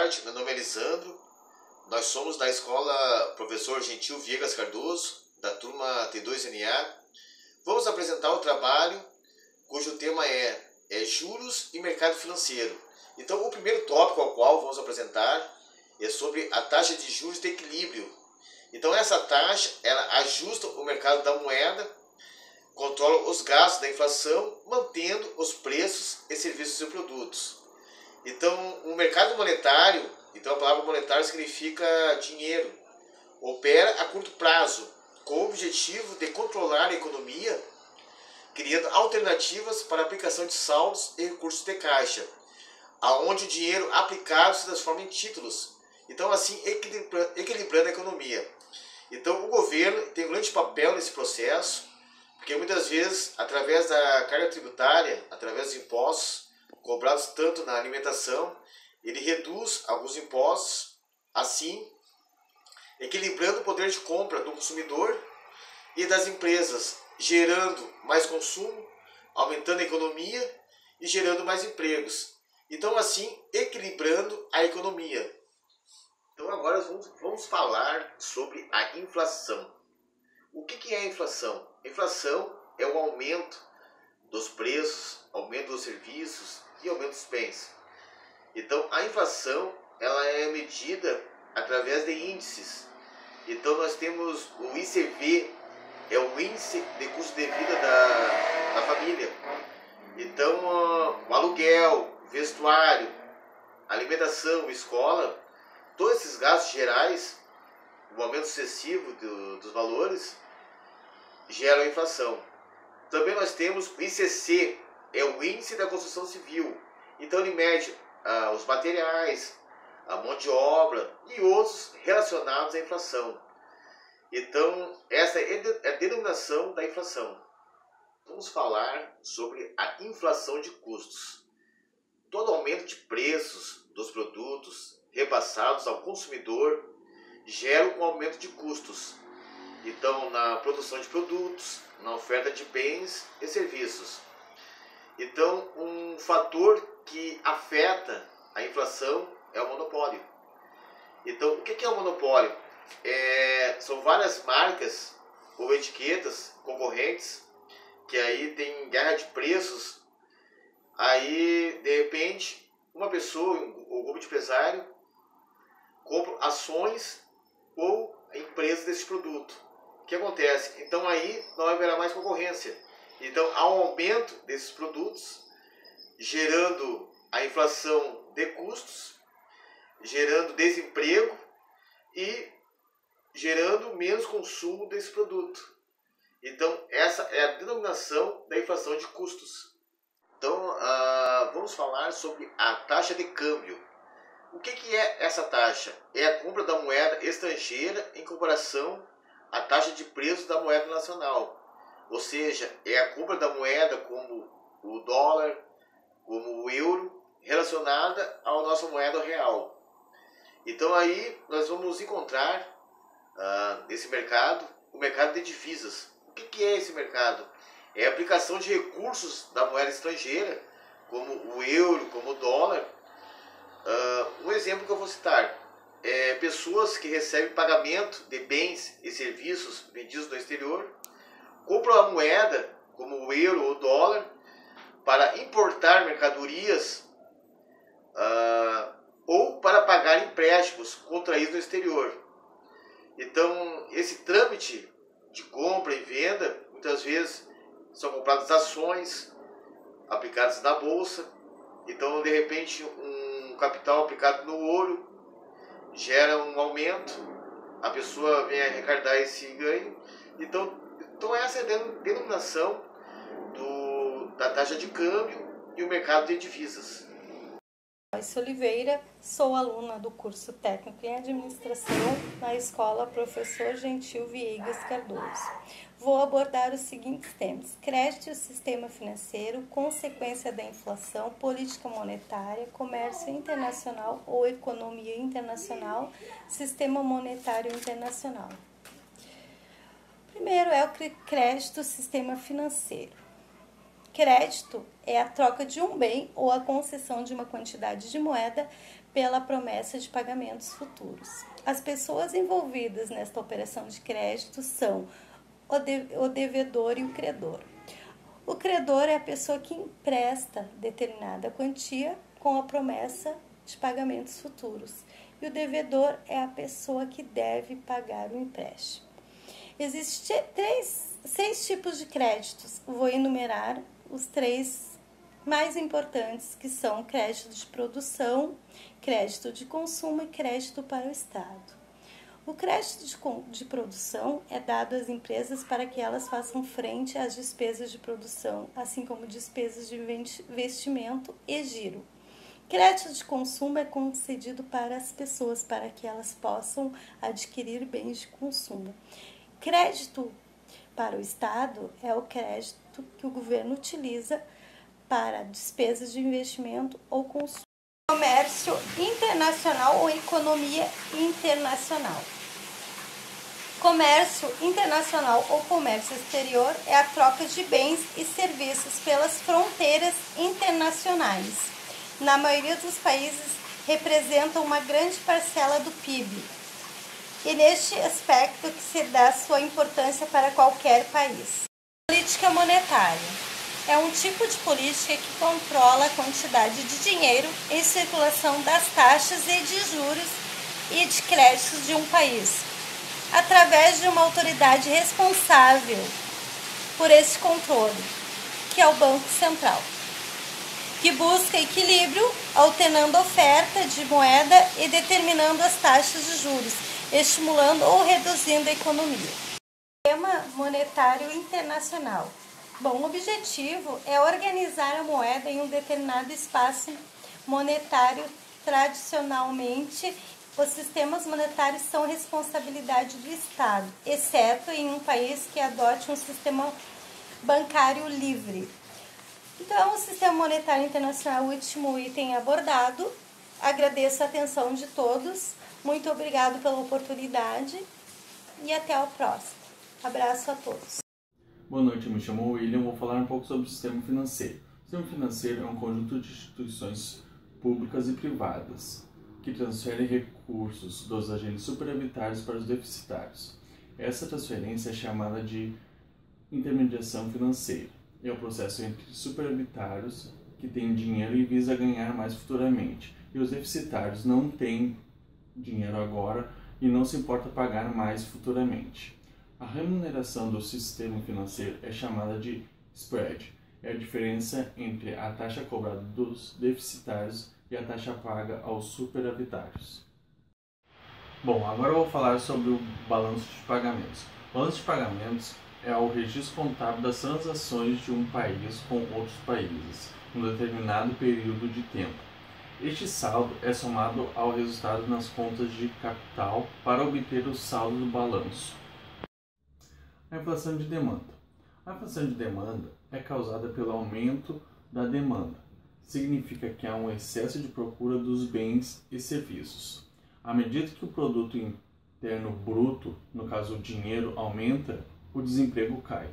tarde, meu nome é Lisandro, nós somos da escola Professor Gentil Viegas Cardoso, da turma T2NA. Vamos apresentar o trabalho cujo tema é juros e mercado financeiro. Então o primeiro tópico ao qual vamos apresentar é sobre a taxa de juros de equilíbrio. Então essa taxa, ela ajusta o mercado da moeda, controla os gastos da inflação, mantendo os preços e serviços e produtos. Então o mercado monetário, então a palavra monetário significa dinheiro, opera a curto prazo, com o objetivo de controlar a economia, criando alternativas para a aplicação de saldos e recursos de caixa, aonde o dinheiro aplicado se transforma em títulos, então assim equilibrando a economia. Então o governo tem um grande papel nesse processo, porque muitas vezes, através da carga tributária, através dos impostos cobrados tanto na alimentação, ele reduz alguns impostos, assim equilibrando o poder de compra do consumidor e das empresas, gerando mais consumo, aumentando a economia e gerando mais empregos. Então assim equilibrando a economia. Então agora vamos falar sobre a inflação. O que é a inflação? A inflação é o aumento dos preços, aumento dos serviços e aumento dos bens. Então a inflação, ela é medida através de índices. Então nós temos o ICV, é o índice de custo de vida da família. Então o aluguel, vestuário, alimentação, escola, todos esses gastos gerais, o aumento excessivo dos valores, geram inflação. Também nós temos o ICC, é o índice da construção civil. Então ele mede os materiais, a mão de obra e outros relacionados à inflação. Então essa é a denominação da inflação. Vamos falar sobre a inflação de custos. Todo aumento de preços dos produtos repassados ao consumidor gera um aumento de custos. Então, na produção de produtos, na oferta de bens e serviços. Então, um fator que afeta a inflação é o monopólio. Então, o que é o monopólio? São várias marcas ou etiquetas concorrentes que aí tem guerra de preços. Aí, de repente, uma pessoa ou grupo de empresário compra ações ou empresas desse produto. O que acontece? Então aí não haverá mais concorrência. Então há um aumento desses produtos, gerando a inflação de custos, gerando desemprego e gerando menos consumo desse produto. Então essa é a denominação da inflação de custos. Então vamos falar sobre a taxa de câmbio. O que é essa taxa? É a compra da moeda estrangeira em comparação à taxa de preço da moeda nacional. Ou seja, é a compra da moeda como o dólar, como o euro, relacionada à nossa moeda real. Então aí nós vamos encontrar nesse mercado, o mercado de divisas. O que é esse mercado? É a aplicação de recursos da moeda estrangeira, como o euro, como o dólar. Um exemplo que eu vou citar é pessoas que recebem pagamento de bens e serviços vendidos no exterior, compram a moeda, como o euro ou o dólar, para importar mercadorias ou para pagar empréstimos contraídos no exterior. Então, esse trâmite de compra e venda, muitas vezes são compradas ações aplicadas na bolsa. Então, de repente, um capital aplicado no ouro gera um aumento, a pessoa vem arrecadar esse ganho. Então essa é a denominação da taxa de câmbio e o mercado de divisas. Joyce Oliveira, sou aluna do curso técnico em administração na escola Professor Gentil Viegas Cardoso. Vou abordar os seguintes temas: crédito e sistema financeiro, consequência da inflação, política monetária, comércio internacional ou economia internacional, sistema monetário internacional. Primeiro é o crédito, sistema financeiro. Crédito é a troca de um bem ou a concessão de uma quantidade de moeda pela promessa de pagamentos futuros. As pessoas envolvidas nesta operação de crédito são o devedor e o credor. O credor é a pessoa que empresta determinada quantia com a promessa de pagamentos futuros. E o devedor é a pessoa que deve pagar o empréstimo. Existem 6 tipos de créditos. Vou enumerar os 3 mais importantes, que são crédito de produção, crédito de consumo e crédito para o Estado. O crédito de produção é dado às empresas para que elas façam frente às despesas de produção, assim como despesas de investimento e giro. Crédito de consumo é concedido para as pessoas para que elas possam adquirir bens de consumo. Crédito para o Estado é o crédito que o governo utiliza para despesas de investimento ou consumo. Comércio internacional ou economia internacional. Comércio internacional ou comércio exterior é a troca de bens e serviços pelas fronteiras internacionais. Na maioria dos países, representa uma grande parcela do PIB. E neste aspecto que se dá sua importância para qualquer país. Política monetária. É um tipo de política que controla a quantidade de dinheiro em circulação das taxas e de juros e de créditos de um país, através de uma autoridade responsável por esse controle, que é o Banco Central, que busca equilíbrio, alternando a oferta de moeda e determinando as taxas de juros, estimulando ou reduzindo a economia. Sistema monetário internacional. Bom, o objetivo é organizar a moeda em um determinado espaço monetário. Tradicionalmente, os sistemas monetários são responsabilidade do Estado, exceto em um país que adote um sistema bancário livre. Então, o Sistema Monetário Internacional, o último item abordado. Agradeço a atenção de todos. Muito obrigado pela oportunidade e até o próximo. Abraço a todos. Boa noite, me chamo William. Vou falar um pouco sobre o sistema financeiro. O sistema financeiro é um conjunto de instituições públicas e privadas que transferem recursos dos agentes superavitários para os deficitários. Essa transferência é chamada de intermediação financeira. É o processo entre superavitários que têm dinheiro e visa ganhar mais futuramente, e os deficitários não têm dinheiro agora e não se importa pagar mais futuramente. A remuneração do sistema financeiro é chamada de spread. É a diferença entre a taxa cobrada dos deficitários e a taxa paga aos superavitários. Bom, agora eu vou falar sobre o balanço de pagamentos. O balanço de pagamentos é o registro contábil das transações de um país com outros países, em um determinado período de tempo. Este saldo é somado ao resultado nas contas de capital para obter o saldo do balanço. A inflação de demanda. A inflação de demanda é causada pelo aumento da demanda. Significa que há um excesso de procura dos bens e serviços. À medida que o produto interno bruto, no caso o dinheiro, aumenta, o desemprego cai.